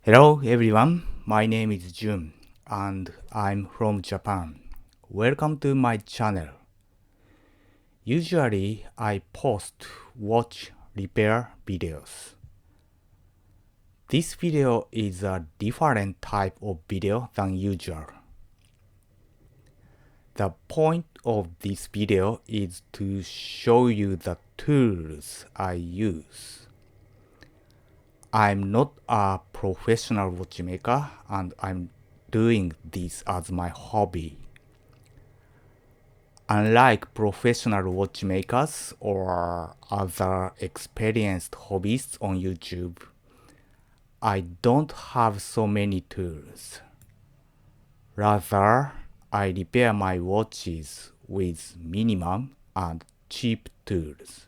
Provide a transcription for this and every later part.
Hello everyone, my name is Jun and I'm from Japan. Welcome to my channel. Usually I post watch repair videos. This video is a different type of video than usual. The point of this video is to show you the tools I use. I'm not a professional watchmaker and I'm doing this as my hobby. Unlike professional watchmakers or other experienced hobbyists on YouTube, I don't have so many tools. Rather, I repair my watches with minimum and cheap tools.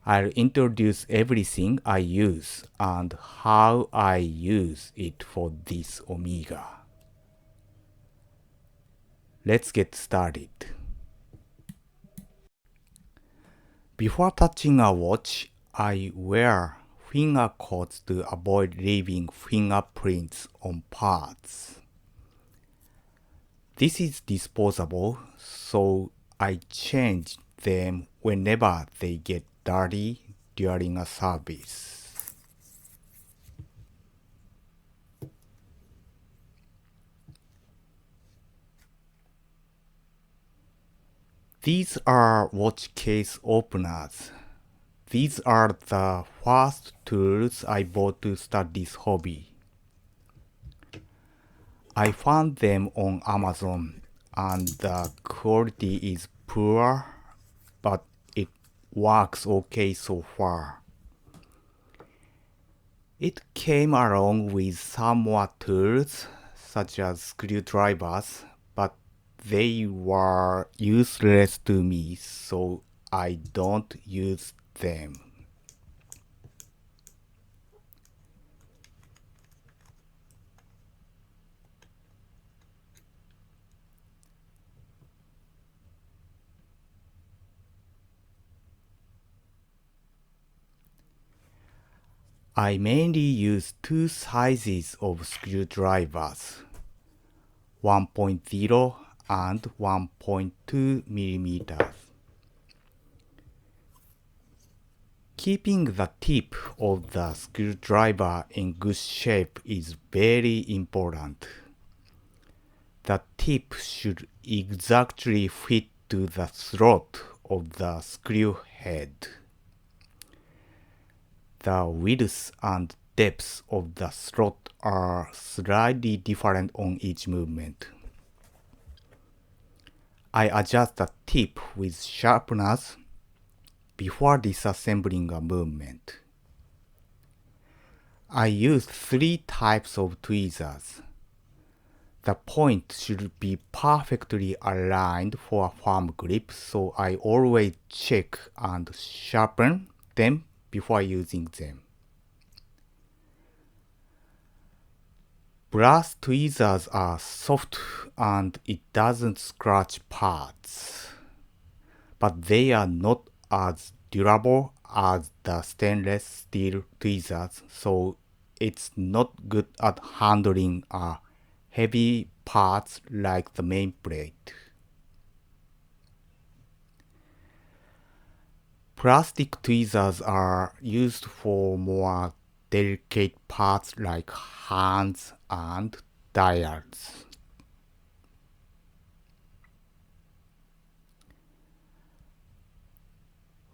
I'll introduce everything I use and how I use it for this Omega. Let's get started. Before touching a watch, I wear finger coats to avoid leaving fingerprints on parts. This is disposable, so I change them whenever they get dirty during a service. These are watch case openers. These are the first tools I bought to start this hobby. I found them on Amazon and the quality is poor, but it works okay so far. It came along with some more tools, such as screwdrivers, but they were useless to me, so I don't use them. I mainly use two sizes of screwdrivers, 1.0 and 1.2 millimeters. Keeping the tip of the screwdriver in good shape is very important. The tip should exactly fit to the slot of the screw head. The width and depth of the slot are slightly different on each movement. I adjust the tip with sharpeners before disassembling a movement. I use three types of tweezers. The point should be perfectly aligned for a firm grip, so I always check and sharpen them before using them. Brass tweezers are soft and it doesn't scratch parts, but they are not as durable as the stainless steel tweezers, so it's not good at handling heavy parts like the main plate. Plastic tweezers are used for more delicate parts like hands and dials.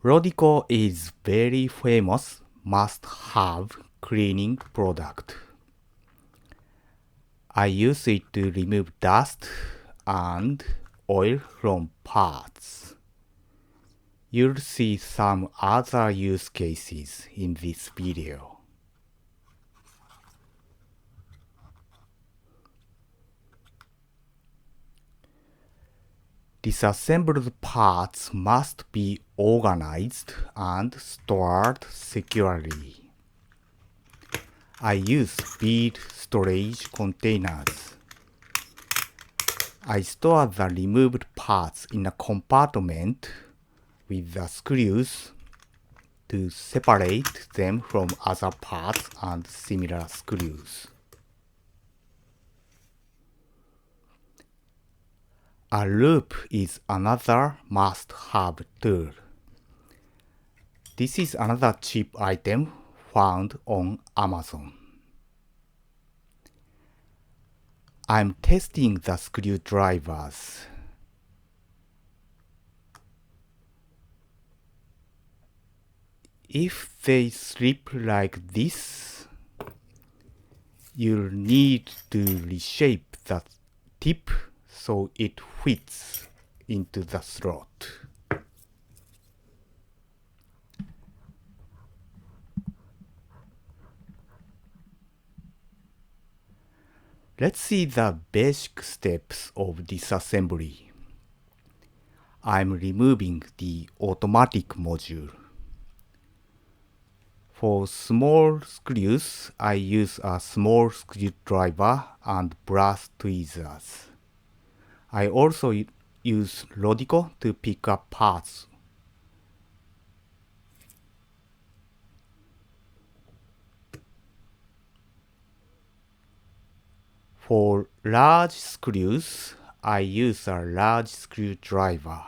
Rodico is very famous must-have cleaning product. I use it to remove dust and oil from parts. You'll see some other use cases in this video. Disassembled parts must be organized and stored securely. I use bead storage containers. I store the removed parts in a compartment with the screws to separate them from other parts and similar screws. A loop is another must-have tool. This is another cheap item found on Amazon. I'm testing the screwdrivers. If they slip like this, you'll need to reshape the tip so it fits into the slot. Let's see the basic steps of disassembly. I'm removing the automatic module. For small screws, I use a small screwdriver and brass tweezers. I also use Rodico to pick up parts. For large screws, I use a large screwdriver.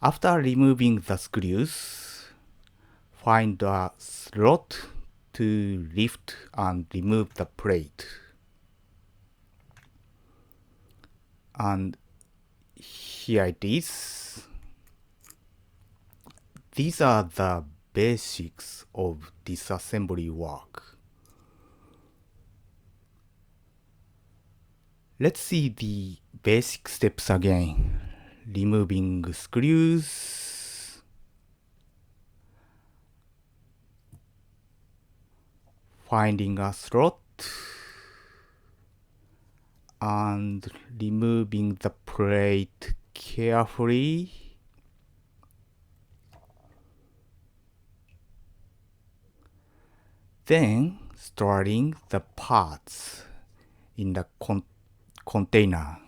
After removing the screws, find a slot to lift and remove the plate. And here it is. These are the basics of disassembly work. Let's see the basic steps again. Removing screws, finding a slot, and removing the plate carefully. Then storing the parts in the container.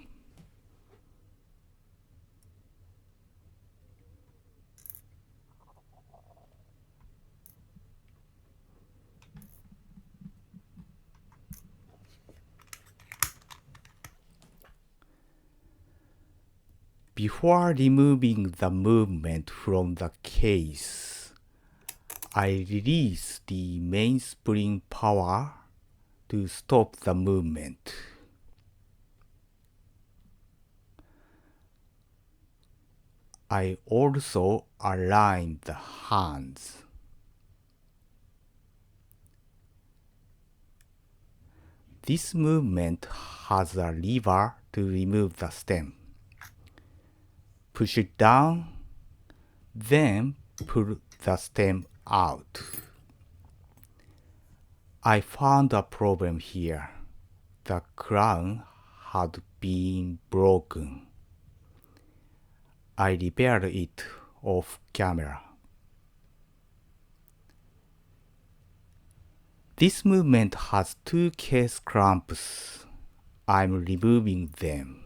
Before removing the movement from the case, I release the mainspring power to stop the movement. I also align the hands. This movement has a lever to remove the stem. Push it down, then pull the stem out. I found a problem here. The crown had been broken. I repaired it off camera. This movement has two case clamps. I'm removing them.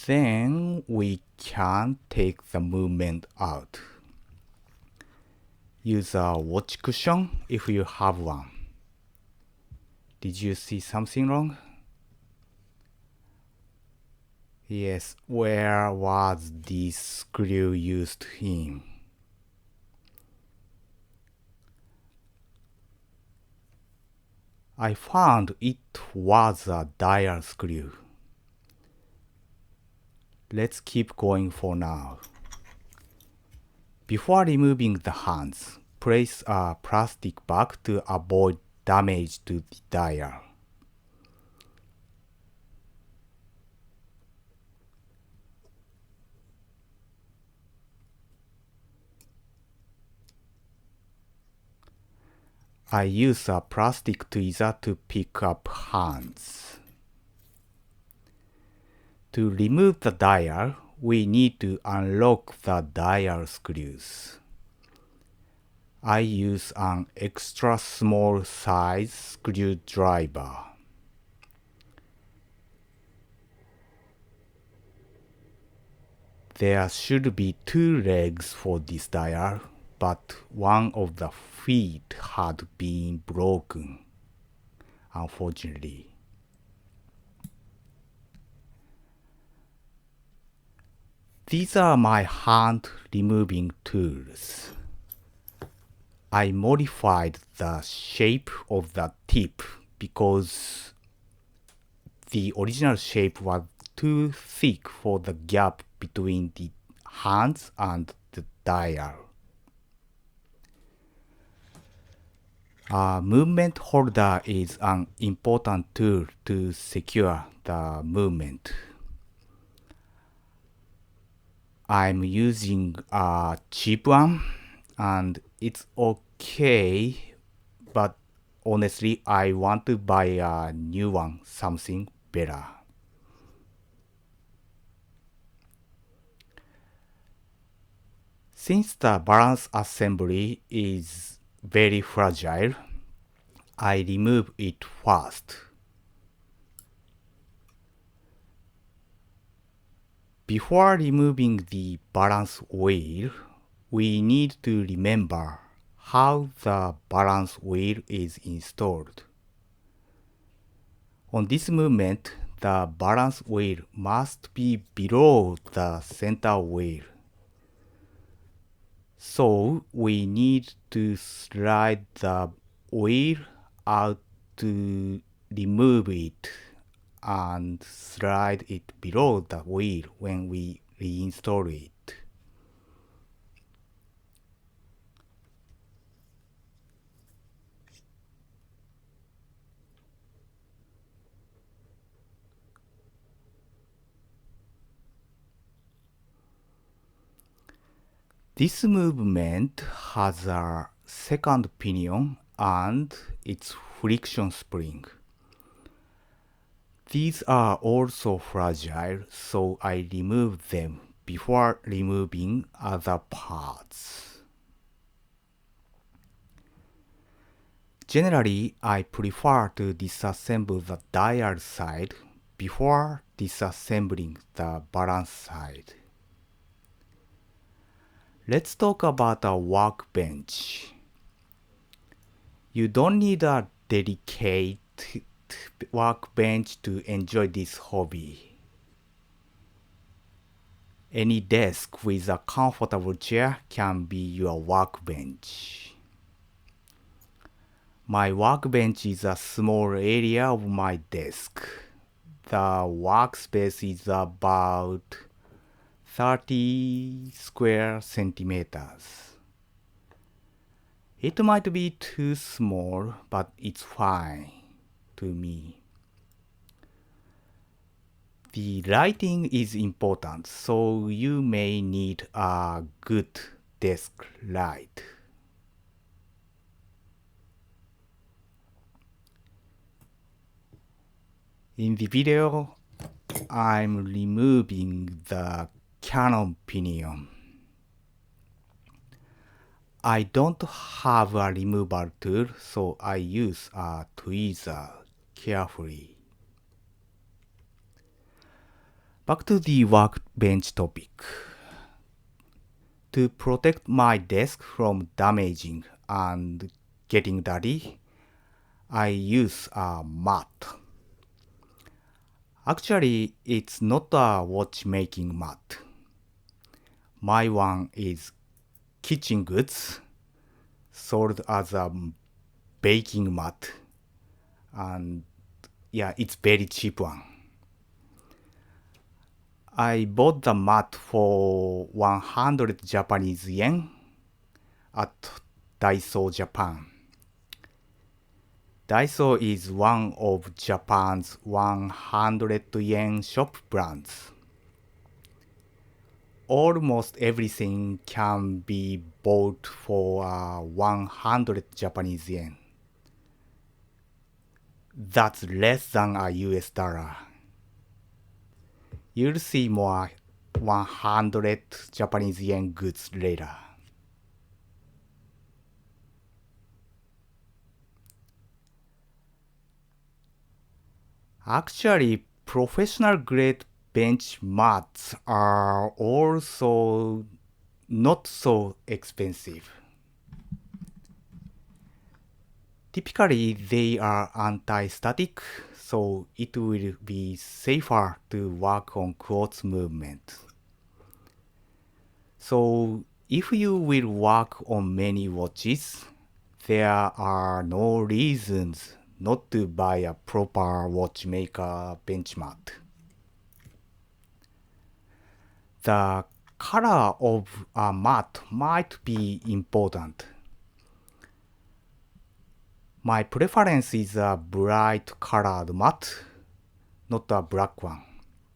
Then we can take the movement out. Use a watch cushion if you have one. Did you see something wrong? Yes, where was this screw used in? I found it was a dial screw. Let's keep going for now. Before removing the hands, place a plastic bag to avoid damage to the dial. I use a plastic tweezer to pick up hands. To remove the dial, we need to unlock the dial screws. I use an extra small size screwdriver. There should be two legs for this dial, but one of the feet had been broken, unfortunately. These are my hand removing tools. I modified the shape of the tip because the original shape was too thick for the gap between the hands and the dial. A movement holder is an important tool to secure the movement. I'm using a cheap one and it's okay, but honestly I want to buy a new one, something better. Since the balance assembly is very fragile, I remove it first. Before removing the balance wheel, we need to remember how the balance wheel is installed. On this movement, the balance wheel must be below the center wheel. So we need to slide the wheel out to remove it and slide it below the wheel when we reinstall it. This movement has a second pinion and its friction spring. These are also fragile, so I remove them before removing other parts. Generally, I prefer to disassemble the dial side before disassembling the balance side. Let's talk about a workbench. You don't need a dedicated workbench to enjoy this hobby. Any desk with a comfortable chair can be your workbench. My workbench is a small area of my desk. The workspace is about 30 square centimeters. It might be too small, but it's fine to me. The lighting is important, so you may need a good desk light. In the video, I'm removing the cannon pinion. I don't have a removal tool, so I use a tweezer carefully. Back to the workbench topic. To protect my desk from damaging and getting dirty, I use a mat. Actually, it's not a watchmaking mat. My one is kitchen goods sold as a baking mat, and yeah, it's very cheap one. I bought the mat for 100 Japanese yen at Daiso Japan. Daiso is one of Japan's 100 yen shop brands. Almost everything can be bought for 100 Japanese yen. That's less than a US dollar. You'll see more 100 Japanese yen goods later. Actually, professional grade bench mats are also not so expensive. Typically, they are anti-static, so it will be safer to work on quotes movement. So, if you will work on many watches, there are no reasons not to buy a proper watchmaker benchmark. The color of a mat might be important. My preference is a bright colored mat, not a black one,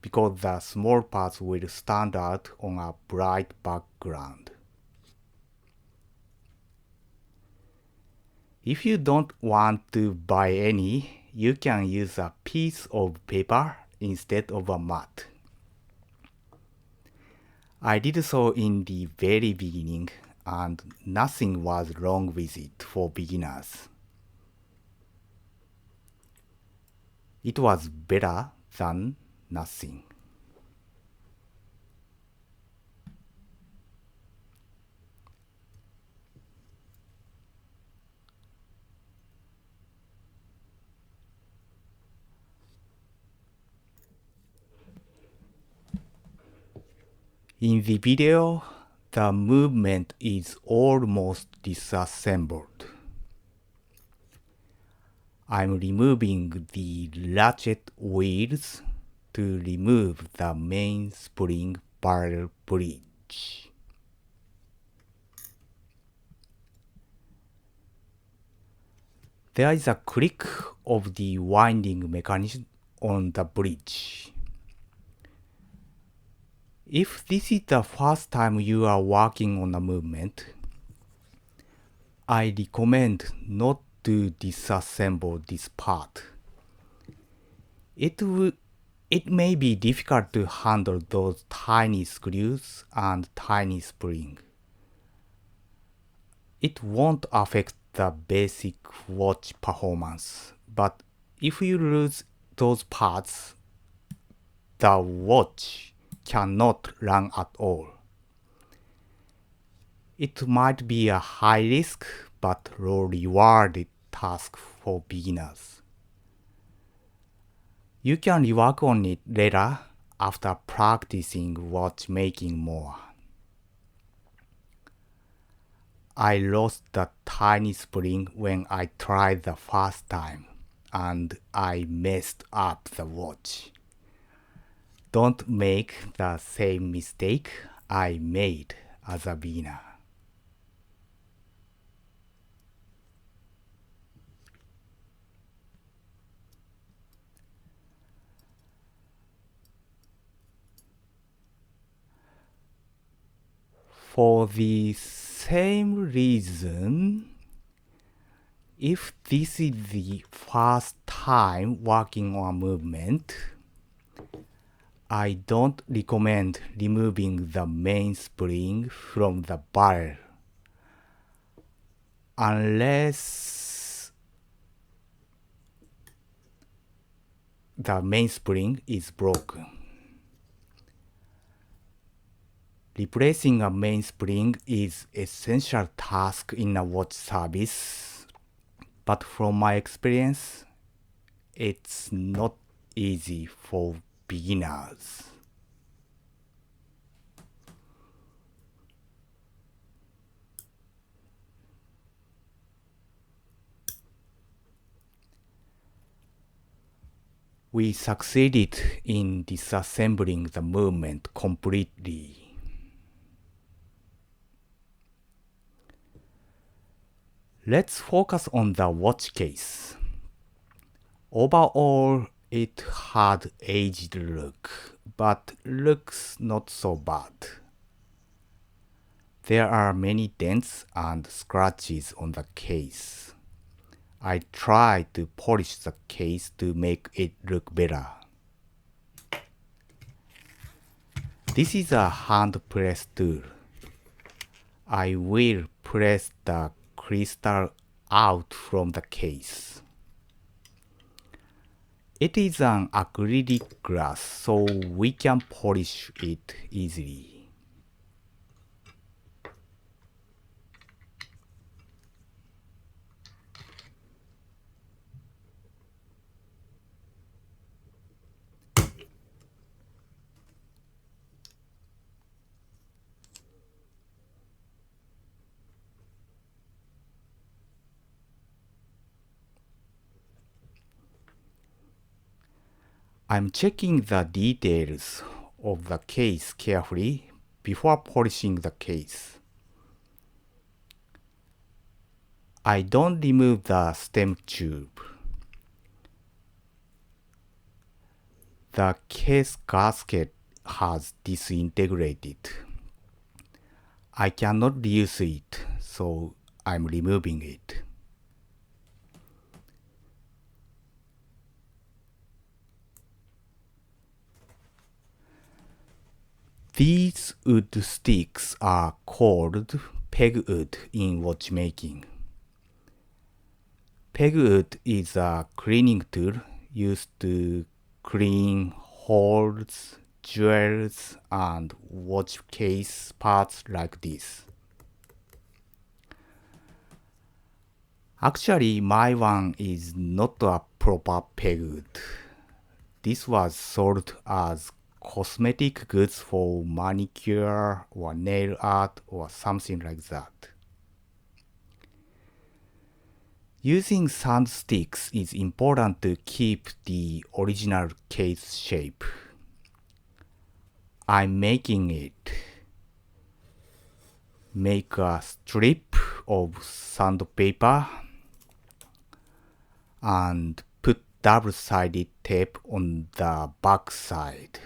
because the small parts will stand out on a bright background. If you don't want to buy any, you can use a piece of paper instead of a mat. I did so in the very beginning, and nothing was wrong with it for beginners. It was better than nothing. In the video, the movement is almost disassembled. I'm removing the ratchet wheels to remove the main spring barrel bridge. There is a click of the winding mechanism on the bridge. If this is the first time you are working on a movement, I recommend not to disassemble this part. It may be difficult to handle those tiny screws and tiny spring. It won't affect the basic watch performance, but if you lose those parts, the watch cannot run at all. It might be a high risk but low rewarded task for beginners. You can rework on it later after practicing watchmaking more. I lost the tiny spring when I tried the first time, and I messed up the watch. Don't make the same mistake I made as a beginner. For the same reason, if this is the first time working on a movement, I don't recommend removing the main spring from the barrel unless the main spring is broken. Replacing a mainspring is essential task in a watch service, but from my experience, it's not easy for beginners. We succeeded in disassembling the movement completely. Let's focus on the watch case. Overall, it had aged look, but looks not so bad. There are many dents and scratches on the case. I tried to polish the case to make it look better. This is a hand press tool. I will press the crystal out from the case. It is an acrylic glass, so we can polish it easily. I'm checking the details of the case carefully before polishing the case. I don't remove the stem tube. The case gasket has disintegrated. I cannot reuse it, so I'm removing it. These wood sticks are called pegwood in watchmaking. Pegwood is a cleaning tool used to clean holes, jewels, and watch case parts like this. Actually, my one is not a proper pegwood. This was sold as cosmetic goods for manicure or nail art or something like that. Using sand sticks is important to keep the original case shape. I'm making it. Make a strip of sandpaper and put double-sided tape on the back side.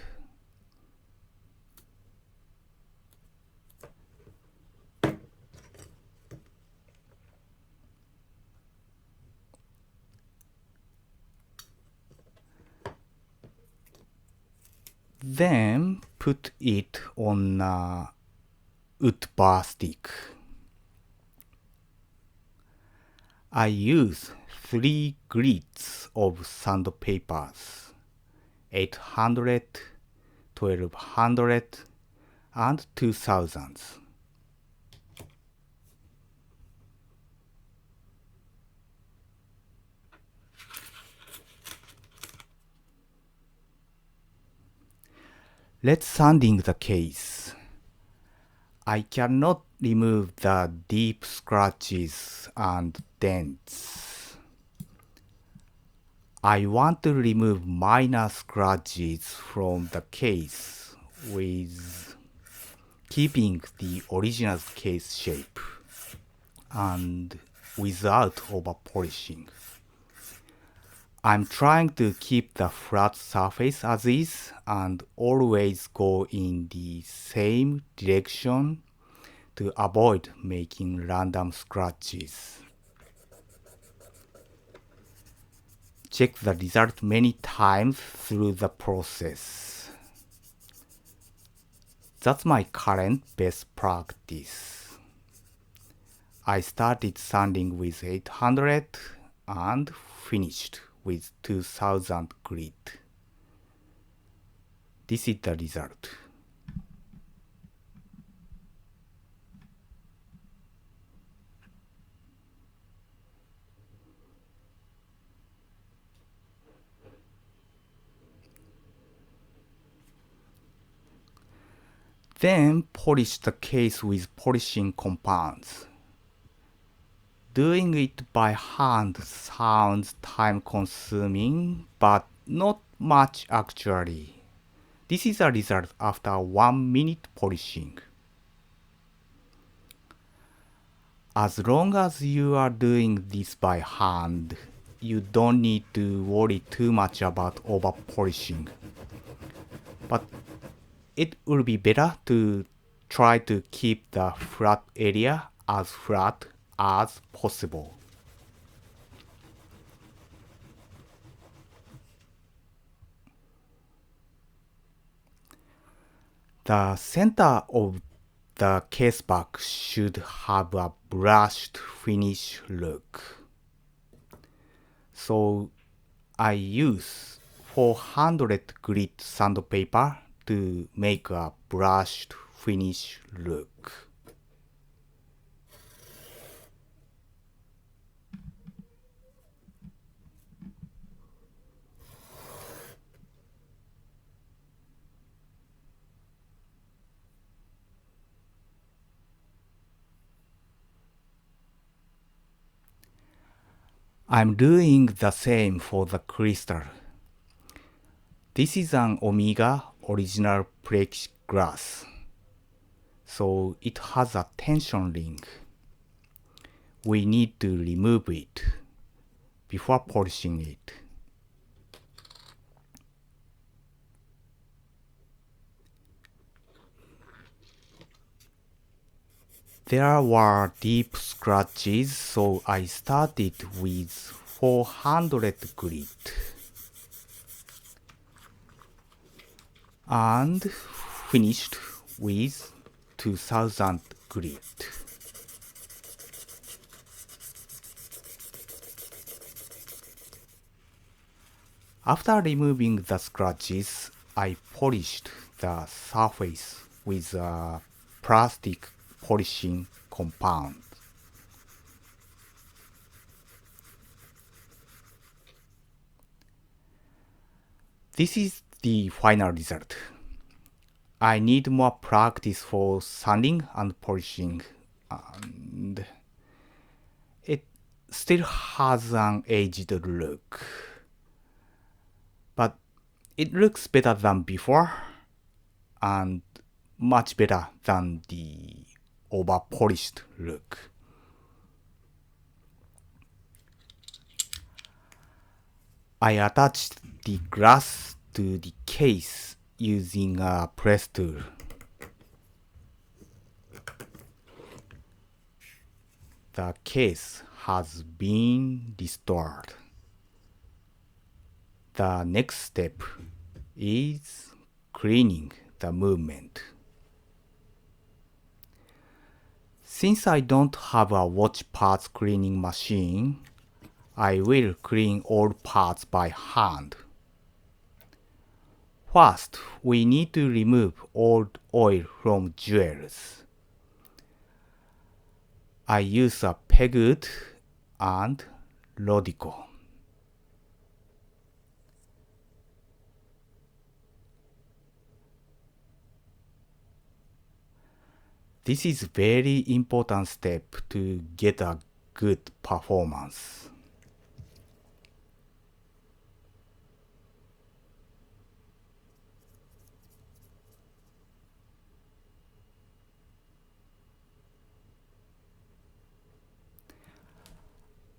Then put it on a wood bar stick. I use 3 grits of sandpapers, 800, 1200, and 2000. Let's sanding the case. I cannot remove the deep scratches and dents. I want to remove minor scratches from the case with keeping the original case shape and without over polishing. I'm trying to keep the flat surface as is and always go in the same direction to avoid making random scratches. Check the result many times through the process. That's my current best practice. I started sanding with 800 and finished with 2000 grit. This is the result. Then polish the case with polishing compounds. Doing it by hand sounds time-consuming, but not much actually. This is a result after 1 minute polishing. As long as you are doing this by hand, you don't need to worry too much about over polishing. But it will be better to try to keep the flat area as flat as possible. The center of the caseback should have a brushed finish look. So I use 400 grit sandpaper to make a brushed finish look. I'm doing the same for the crystal. This is an Omega original plexiglass, so it has a tension ring. We need to remove it before polishing it. There were deep scratches, so I started with 400 grit and finished with 2000 grit. After removing the scratches, I polished the surface with a plastic polishing compound. This is the final result. I need more practice for sanding and polishing, and it still has an aged look. But it looks better than before and much better than the over polished look. I attached the glass to the case using a press tool. The case has been restored. The next step is cleaning the movement. Since I don't have a watch parts cleaning machine, I will clean all parts by hand. First, we need to remove old oil from jewels. I use a pegwood and Rodico. This is a very important step to get a good performance.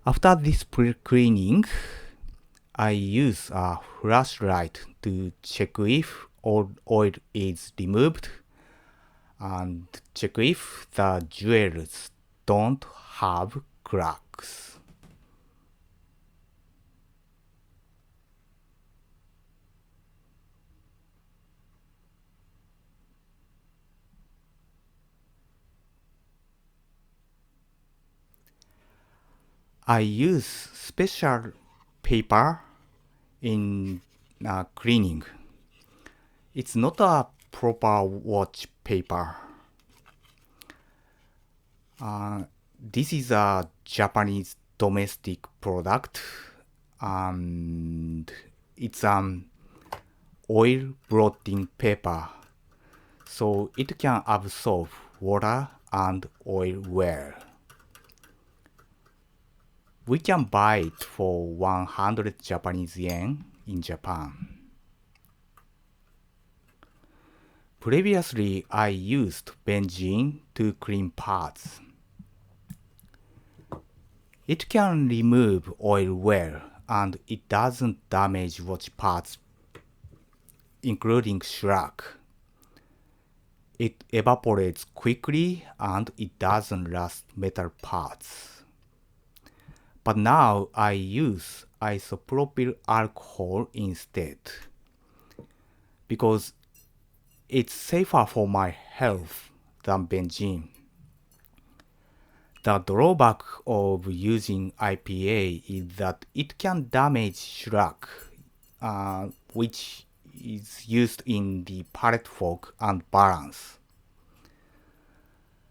After this pre-cleaning, I use a flashlight to check if all oil is removed and check if the jewels don't have cracks. I use special paper in cleaning. It's not a proper watch paper. This is a Japanese domestic product and it's an oil blotting paper, so it can absorb water and oil well. We can buy it for 100 Japanese yen in Japan. Previously, I used benzene to clean parts. It can remove oil well and it doesn't damage watch parts, including shellac. It evaporates quickly and it doesn't rust metal parts. But now I use isopropyl alcohol instead because It's safer for my health than benzene. The drawback of using IPA is that it can damage shellac, which is used in the pallet fork and balance.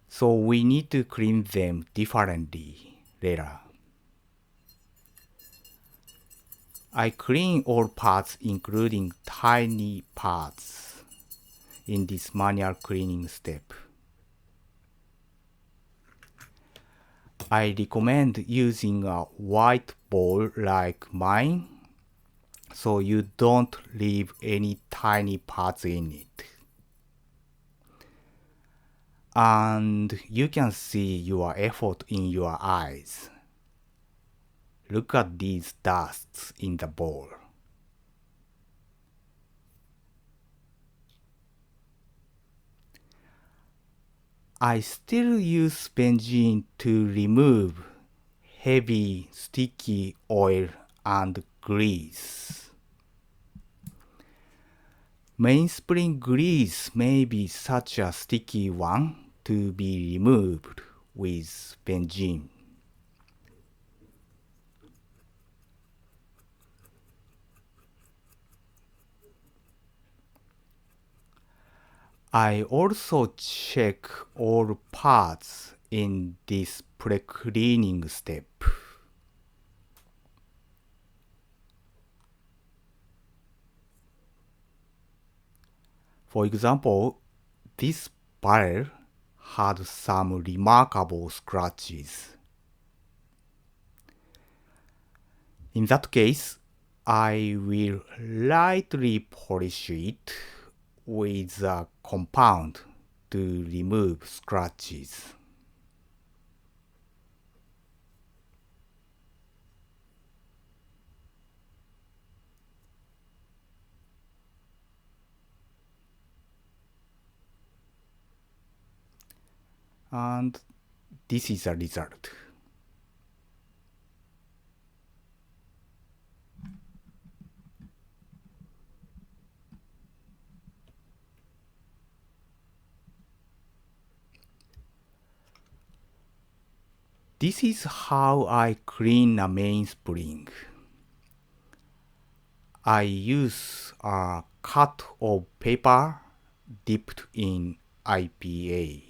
So we need to clean them differently later. I clean all parts including tiny parts in this manual cleaning step. I recommend using a white bowl like mine so you don't leave any tiny parts in it. And you can see your effort in your eyes. Look at these dusts in the bowl. I still use benzene to remove heavy sticky oil and grease. Mainspring grease may be such a sticky one to be removed with benzene. I also check all parts in this pre-cleaning step. For example, this barrel had some remarkable scratches. In that case, I will lightly polish it with a compound to remove scratches. And this is the result. This is how I clean a mainspring. I use a cut of paper dipped in IPA.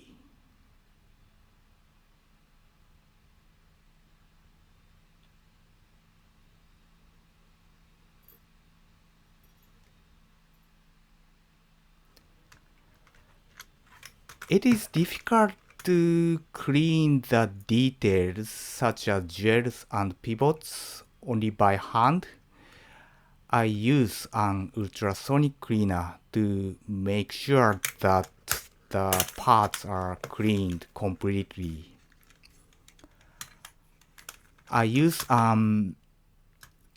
It is difficult to clean the details such as gels and pivots only by hand. I use an ultrasonic cleaner to make sure that the parts are cleaned completely. I use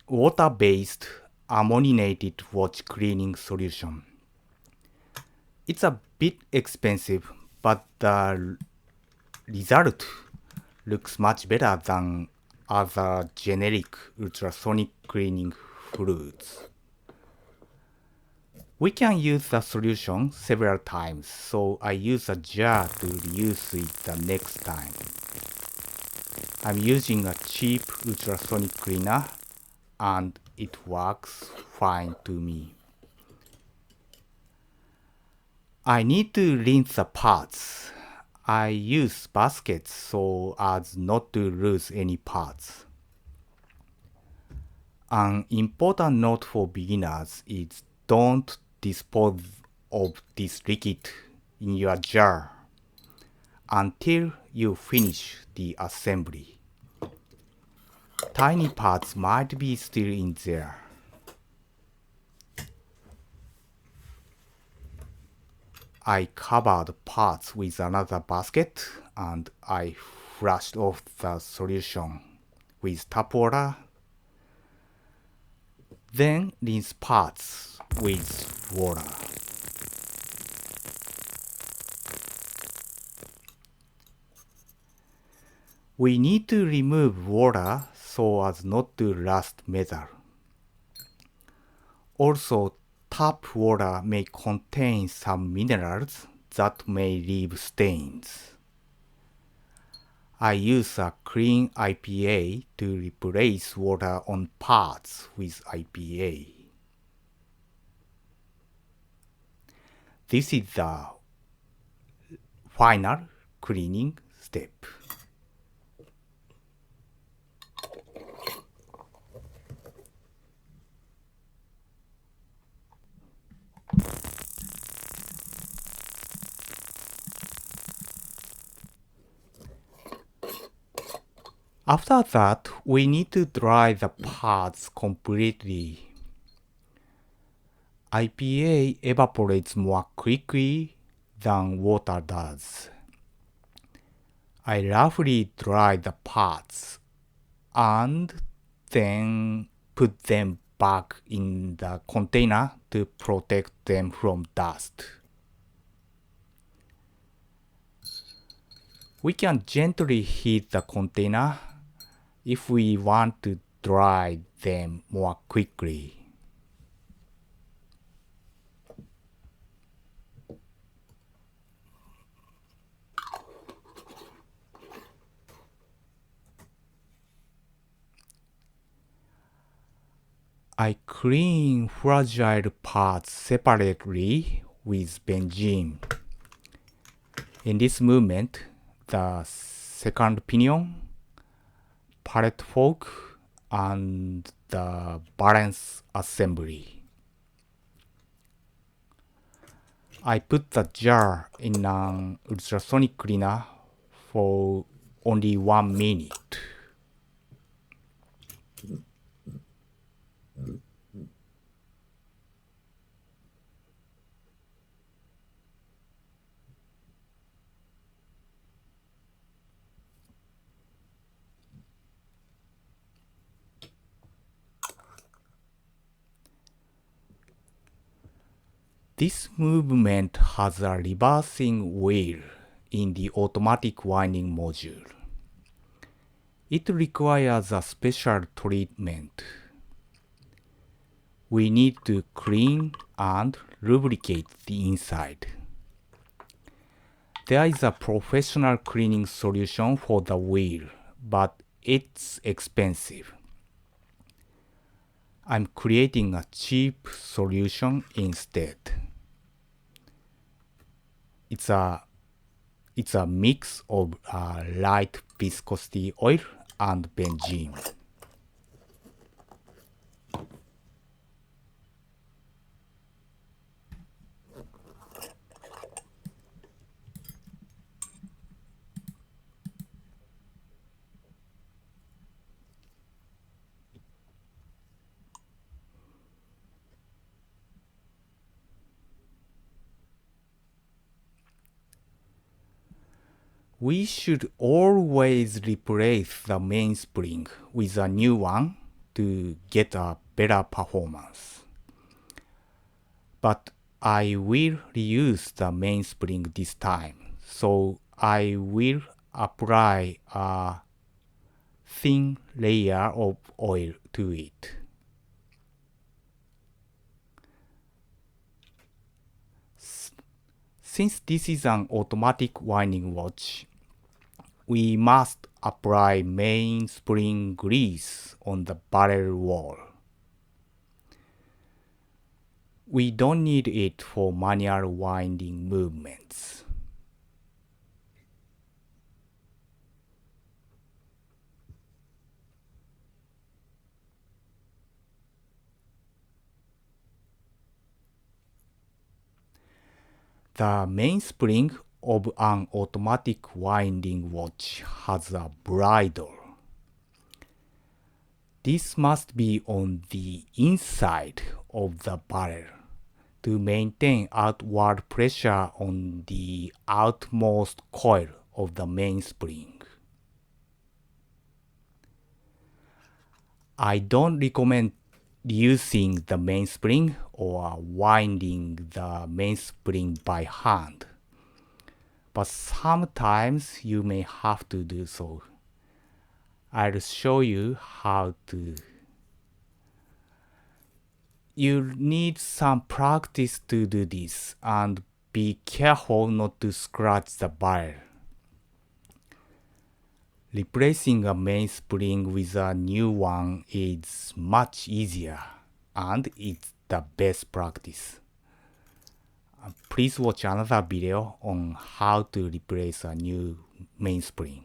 water-based ammoniated watch cleaning solution. It's a bit expensive, but the result looks much better than other generic ultrasonic cleaning fluids. We can use the solution several times, so I use a jar to reuse it the next time. I'm using a cheap ultrasonic cleaner and it works fine to me. I need to rinse the parts. I use baskets so as not to lose any parts. An important note for beginners is don't dispose of this liquid in your jar until you finish the assembly. Tiny parts might be still in there. I covered parts with another basket and I flushed off the solution with tap water. Then rinse parts with water. We need to remove water so as not to rust metal. Also, tap water may contain some minerals that may leave stains. I use a clean IPA to replace water on parts with IPA. This is the final cleaning step. After that, we need to dry the parts completely. IPA evaporates more quickly than water does. I roughly dry the parts and then put them back in the container to protect them from dust. We can gently heat the container if we want to dry them more quickly. I clean fragile parts separately with benzene. In this movement, the second pinion, pallet fork, and the balance assembly. I put the jar in an ultrasonic cleaner for only 1 minute. This movement has a reversing wheel in the automatic winding module. It requires a special treatment. We need to clean and lubricate the inside. There is a professional cleaning solution for the wheel, but it's expensive. I'm creating a cheap solution instead. It's a mix of light viscosity oil and benzene. We should always replace the mainspring with a new one to get a better performance. But I will reuse the mainspring this time, so I will apply a thin layer of oil to it. Since this is an automatic winding watch, we must apply mainspring grease on the barrel wall. We don't need it for manual winding movements. The mainspring of an automatic winding watch has a bridle. This must be on the inside of the barrel to maintain outward pressure on the outmost coil of the mainspring. I don't recommend using the mainspring or winding the mainspring by hand, but sometimes you may have to do so. I'll show you how to you need some practice to do this and be careful not to scratch the barrel. Replacing a mainspring with a new one is much easier and it's the best practice. Please watch another video on how to replace a new mainspring.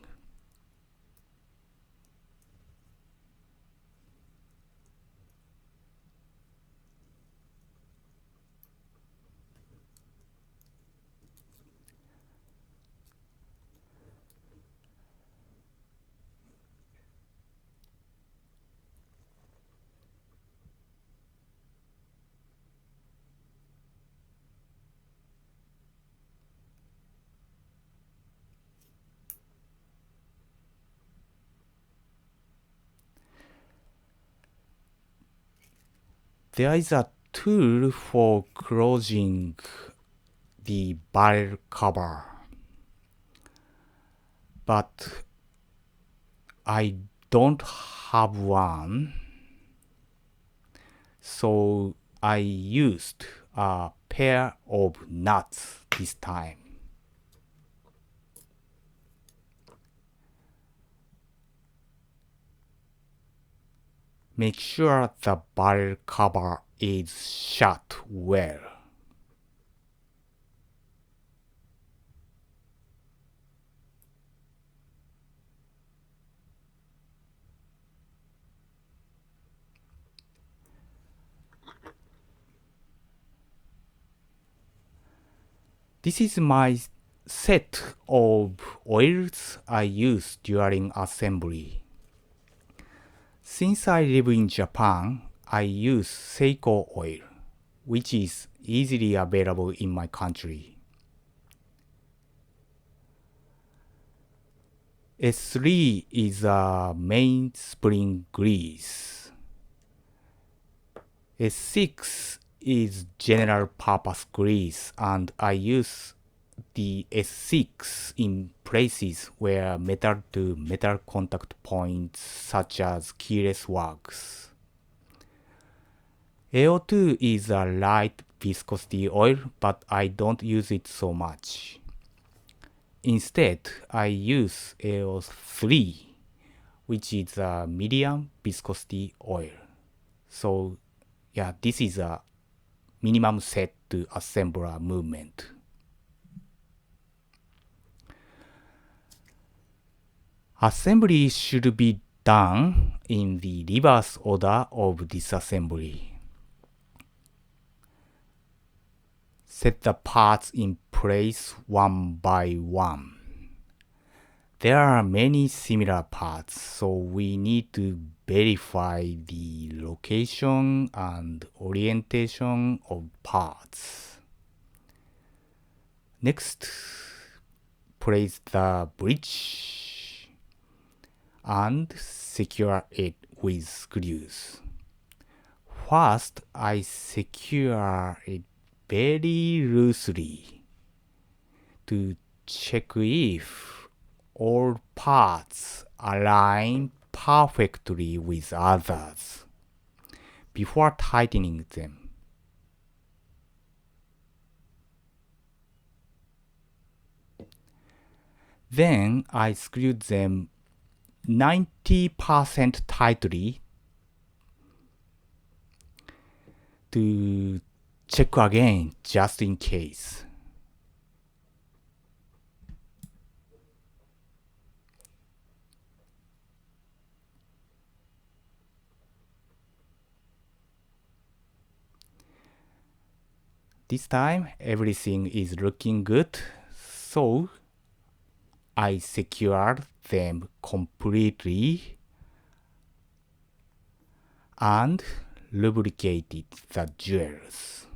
There is a tool for closing the barrel cover, but I don't have one, so I used a pair of nuts this time. Make sure the barrel cover is shut well. This is my set of oils I use during assembly. Since I live in Japan, I use Seiko oil, which is easily available in my country. S3 is a mainspring grease. S6 is general purpose grease, and I use the S6 in places where metal to metal contact points such as keyless wax. AO2 is a light viscosity oil, but I don't use it so much. Instead, I use AO3, which is a medium viscosity oil. So yeah, this is a minimum set to assemble a movement. Assembly should be done in the reverse order of disassembly. Set the parts in place one by one. There are many similar parts, so we need to verify the location and orientation of parts. Next, place the bridge and secure it with screws. First, I secure it very loosely to check if all parts align perfectly with others before tightening them. Then I screwed them 90% tightly to check again just in case. This time everything is looking good, so I secured them completely and lubricated the jewels.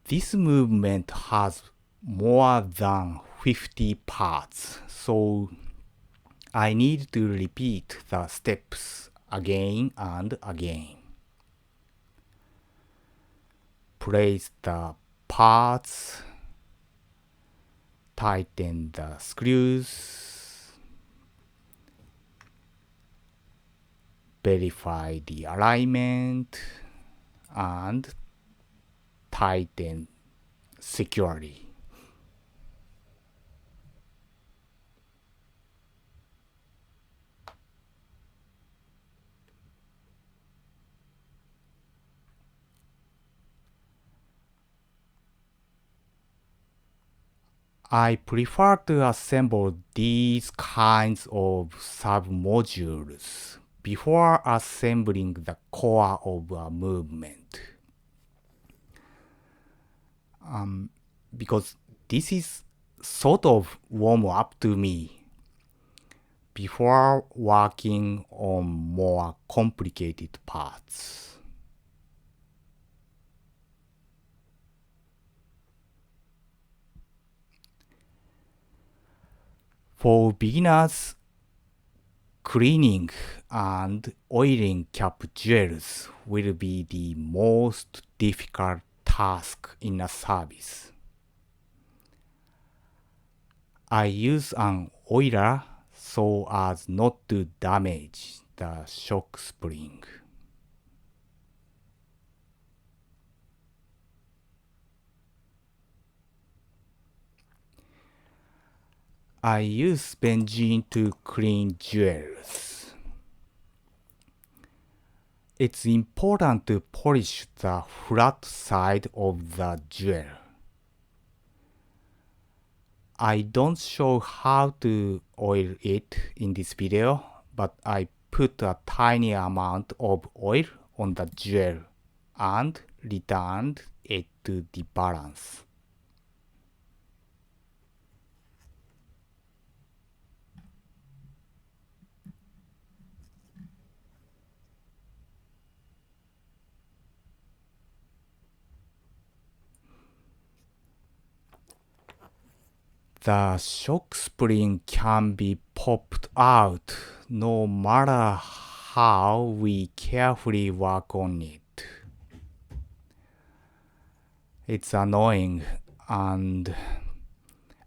This movement has more than 50 parts, so I need to repeat the steps again and again. Place the parts, tighten the screws, verify the alignment, and tighten securely. I prefer to assemble these kinds of submodules before assembling the core of a movement. Because this is sort of warm up to me before working on more complicated parts. For beginners, cleaning and oiling cap jewels will be the most difficult task in a service. I use an oiler so as not to damage the shock spring. I use benzene to clean jewels. It's important to polish the flat side of the jewel. I don't show how to oil it in this video, but I put a tiny amount of oil on the jewel and returned it to the balance. The shock spring can be popped out no matter how we carefully work on it. It's annoying, and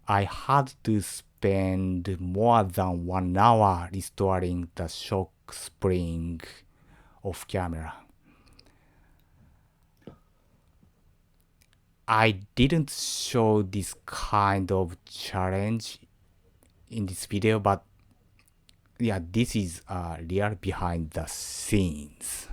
I had to spend more than 1 hour restoring the shock spring off camera. I didn't show this kind of challenge in this video, but yeah, this is real behind the scenes.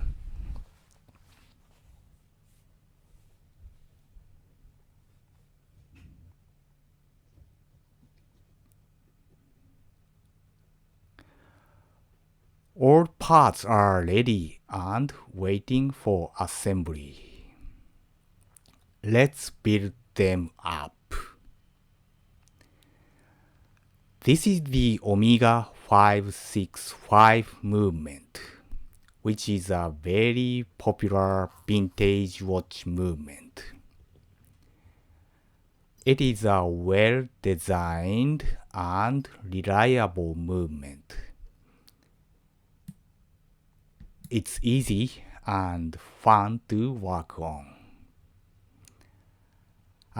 All parts are ready and waiting for assembly. Let's build them up. This is the Omega 565 movement, which is a very popular vintage watch movement. It is a well-designed and reliable movement. It's easy and fun to work on.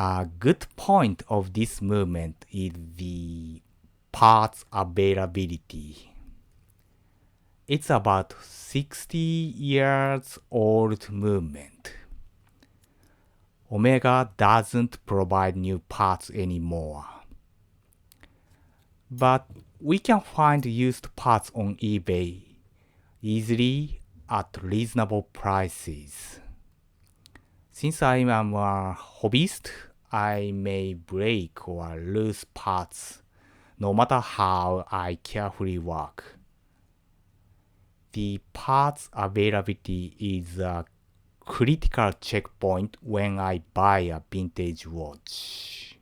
A good point of this movement is the parts availability. It's about 60 years old movement. Omega doesn't provide new parts anymore. But we can find used parts on eBay easily at reasonable prices. Since I am a hobbyist, I may break or lose parts no matter how I carefully work. The parts availability is a critical checkpoint when I buy a vintage watch.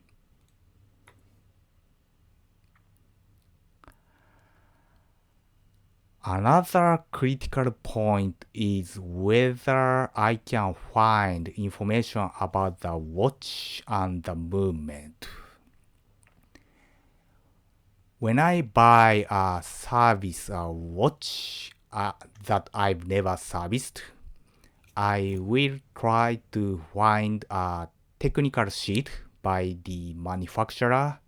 Another critical point is whether I can find information about the watch and the movement. When I buy a service watch that I've never serviced, I will try to find a technical sheet by the manufacturer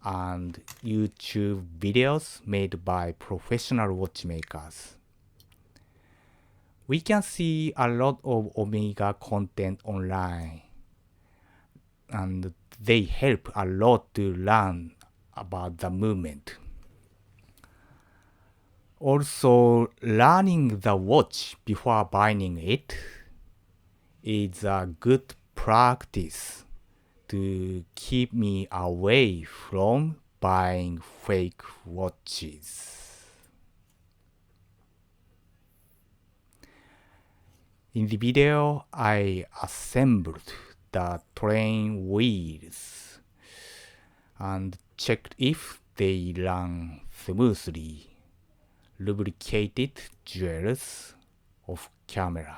and YouTube videos made by professional watchmakers. We can see a lot of Omega content online, and they help a lot to learn about the movement. Also, learning the watch before buying it is a good practice to keep me away from buying fake watches. In the video, I assembled the train wheels and checked if they run smoothly, lubricated jewels of camera.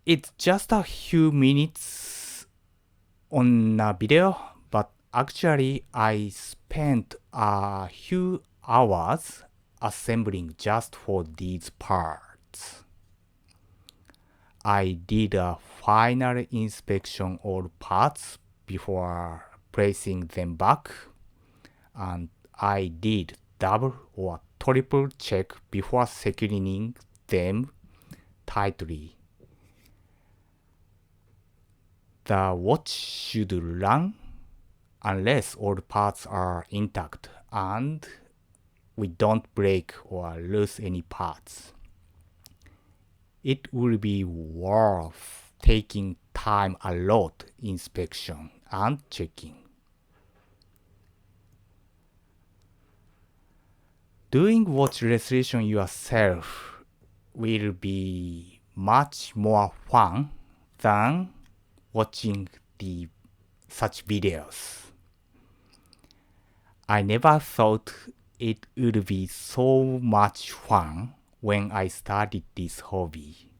It's just a few minutes on a video, but actually I spent a few hours assembling just for these parts. I did a final inspection of parts before placing them back, and I did double or triple check before securing them tightly. The watch should run unless all parts are intact and we don't break or lose any parts. It will be worth taking time a lot inspection and checking. Doing watch restoration yourself will be much more fun than watching such videos. I never thought it would be so much fun when I started this hobby.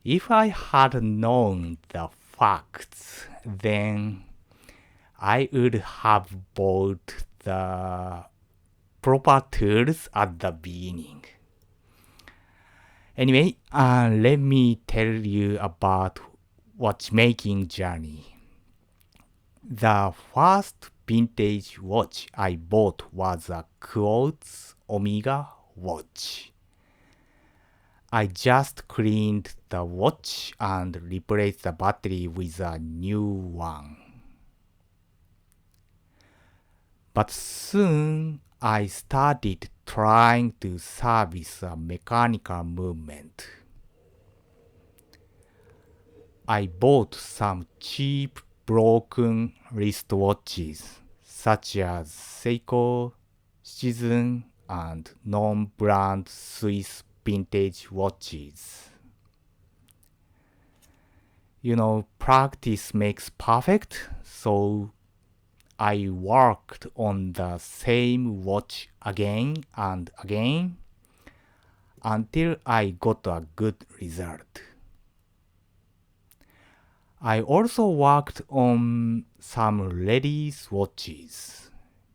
If I had known the facts, then I would have bought the proper tools at the beginning. Anyway, let me tell you about watchmaking journey. The first vintage watch I bought was a quartz Omega watch. I just cleaned the watch and replaced the battery with a new one. But soon I started trying to service a mechanical movement. I bought some cheap broken wristwatches such as Seiko, Citizen, and non-brand Swiss vintage watches. Practice makes perfect, so I worked on the same watch again and again until I got a good result. I also worked on some ladies' watches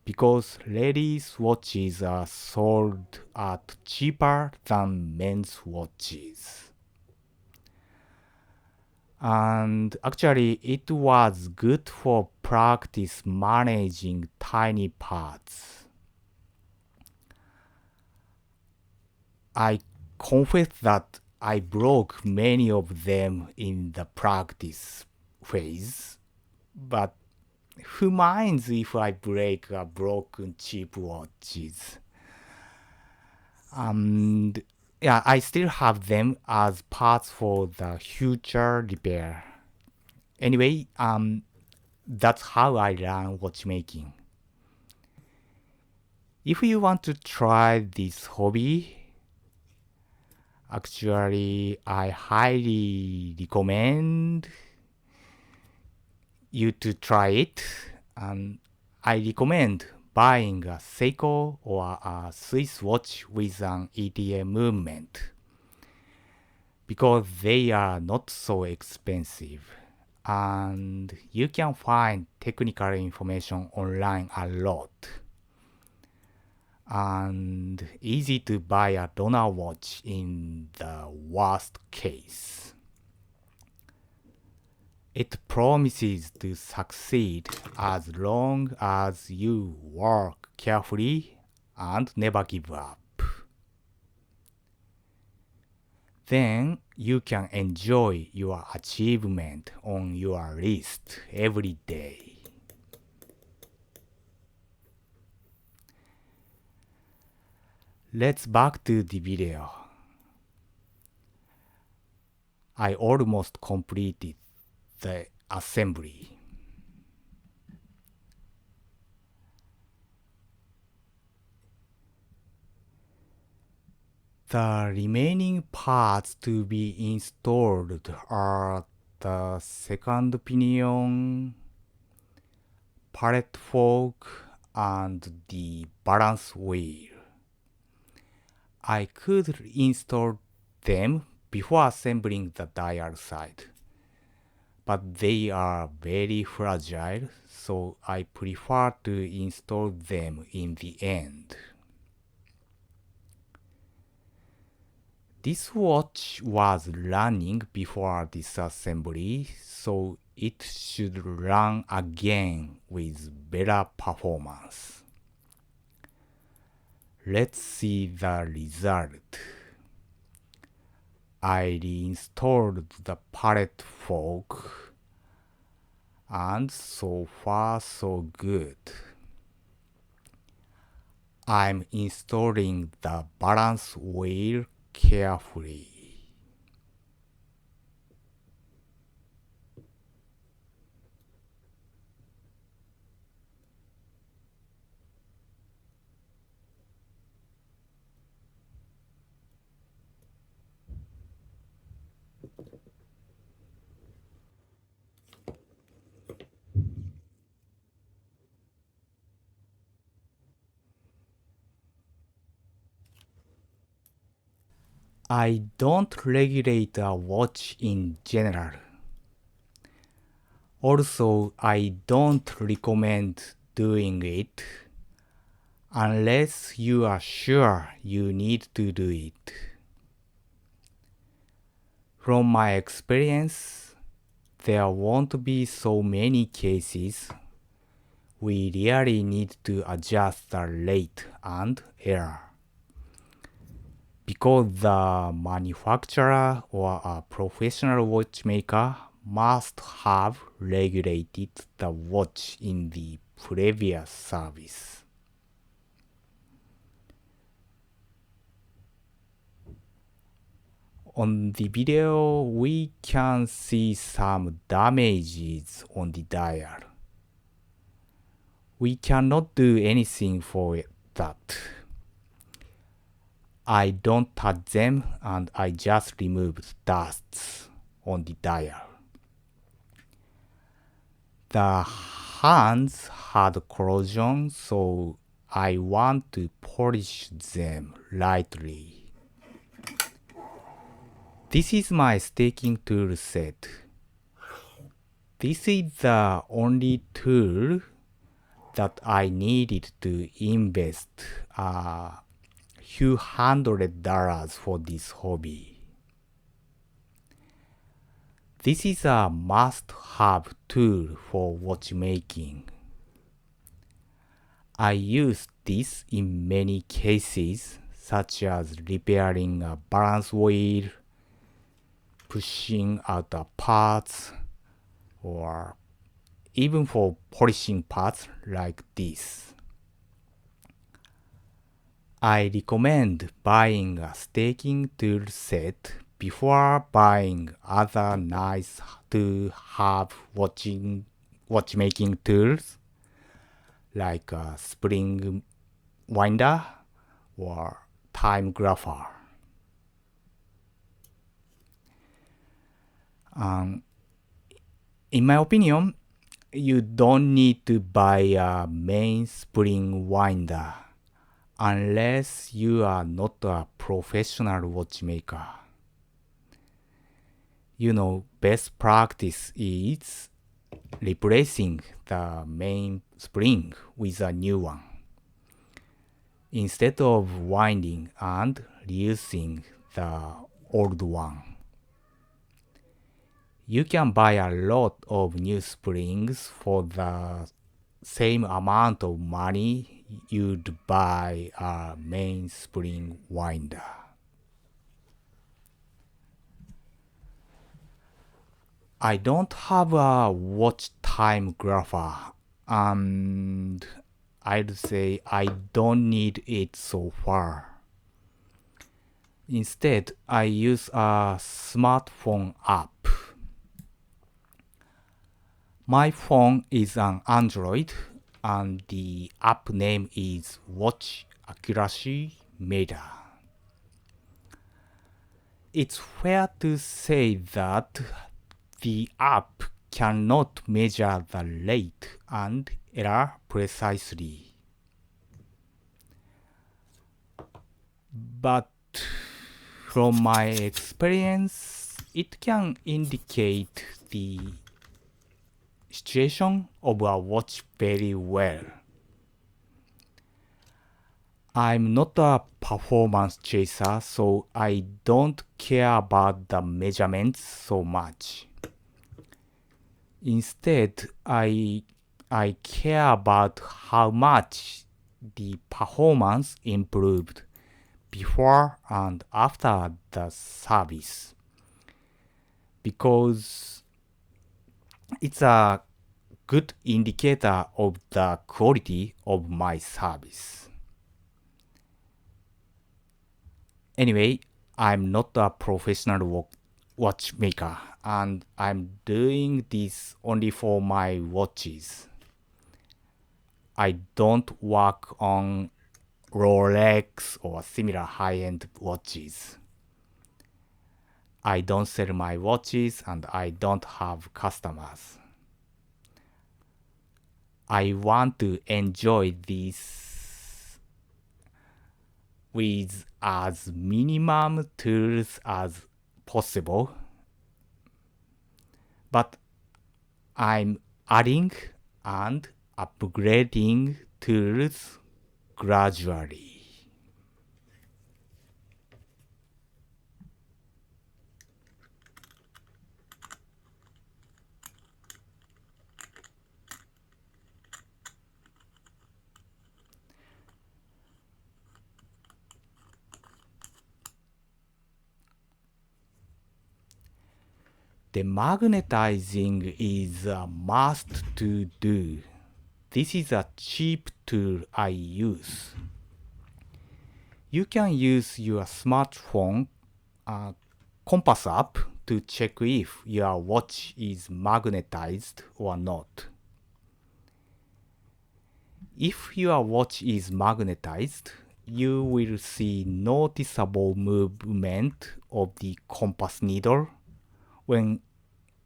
because ladies' watches are sold at cheaper than men's watches. And actually, it was good for practice managing tiny parts. I confess that I broke many of them in the practice phase, but who minds if I break a broken cheap watches? And yeah, I still have them as parts for the future repair. Anyway, that's how I learn watchmaking. If you want to try this hobby, actually, I highly recommend you to try it. I recommend buying a Seiko or a Swiss watch with an ETA movement because they are not so expensive and you can find technical information online a lot. And easy to buy a donor watch in the worst case. It promises to succeed as long as you work carefully and never give up. Then you can enjoy your achievement on your list every day. Let's back to the video. I almost completed the assembly. The remaining parts to be installed are the second pinion, pallet fork, and the balance wheel. I could install them before assembling the dial side, but they are very fragile, so I prefer to install them in the end. This watch was running before this assembly, so it should run again with better performance. Let's see the result. I reinstalled the pallet fork, and so far so good. I'm installing the balance wheel carefully. I don't regulate a watch in general. Also, I don't recommend doing it unless you are sure you need to do it. From my experience, there won't be so many cases. We really need to adjust the rate and error, because the manufacturer or a professional watchmaker must have regulated the watch in the previous service. On the video, we can see some damages on the dial. We cannot do anything for that. I don't touch them and I just removed dusts on the dial. The hands had corrosion, so I want to polish them lightly. This is my staking tool set. This is the only tool that I needed to invest a few $100 for this hobby. This is a must-have tool for watchmaking. I use this in many cases, such as repairing a balance wheel, pushing out the parts, or even for polishing parts like this. I recommend buying a staking tool set before buying other nice to have watchmaking tools like a spring winder or time grapher. In my opinion, you don't need to buy a main spring winder unless you are not a professional watchmaker. Best practice is replacing the main spring with a new one instead of winding and reusing the old one. You can buy a lot of new springs for the same amount of money you'd buy a main spring winder. I don't have a watch time grapher, and I'd say I don't need it so far. Instead, I use a smartphone app. My phone is an Android, and the app name is Watch Accuracy Meter. It's fair to say that the app cannot measure the rate and error precisely. But from my experience, it can indicate the situation of a watch very well. I'm not a performance chaser, so I don't care about the measurements so much. Instead, I care about how much the performance improved before and after the service, because it's a good indicator of the quality of my service. Anyway, I'm not a professional watchmaker, and I'm doing this only for my watches. I don't work on Rolex or similar high-end watches. I don't sell my watches and I don't have customers. I want to enjoy this with as minimum tools as possible, but I'm adding and upgrading tools gradually. Demagnetizing is a must to do. This is a cheap tool I use. You can use your smartphone compass app to check if your watch is magnetized or not. If your watch is magnetized, you will see noticeable movement of the compass needle when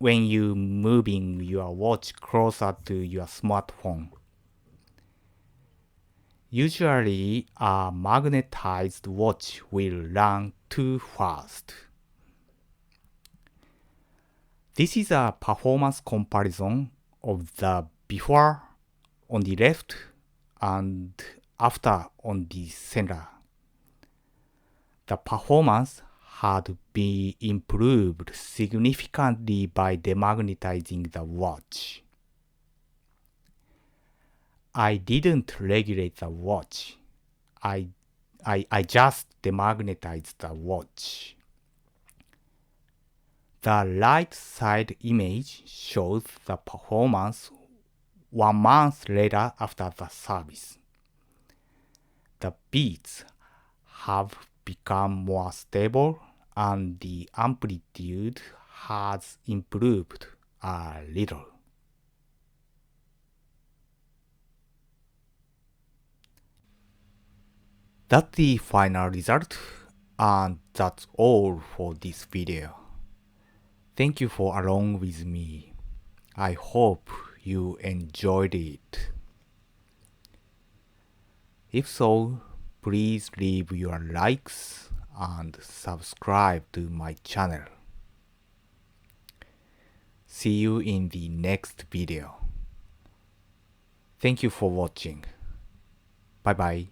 you moving your watch closer to your smartphone. Usually, a magnetized watch will run too fast. This is a performance comparison of the before on the left and after on the center. The performance had been improved significantly by demagnetizing the watch. I didn't regulate the watch. I just demagnetized the watch. The right side image shows the performance 1 month later after the service. The beats have become more stable and the amplitude has improved a little. That's the final result, and that's all for this video. Thank you for along with me. I hope you enjoyed it. If so, please leave your likes and subscribe to my channel. See you in the next video. Thank you for watching. Bye bye.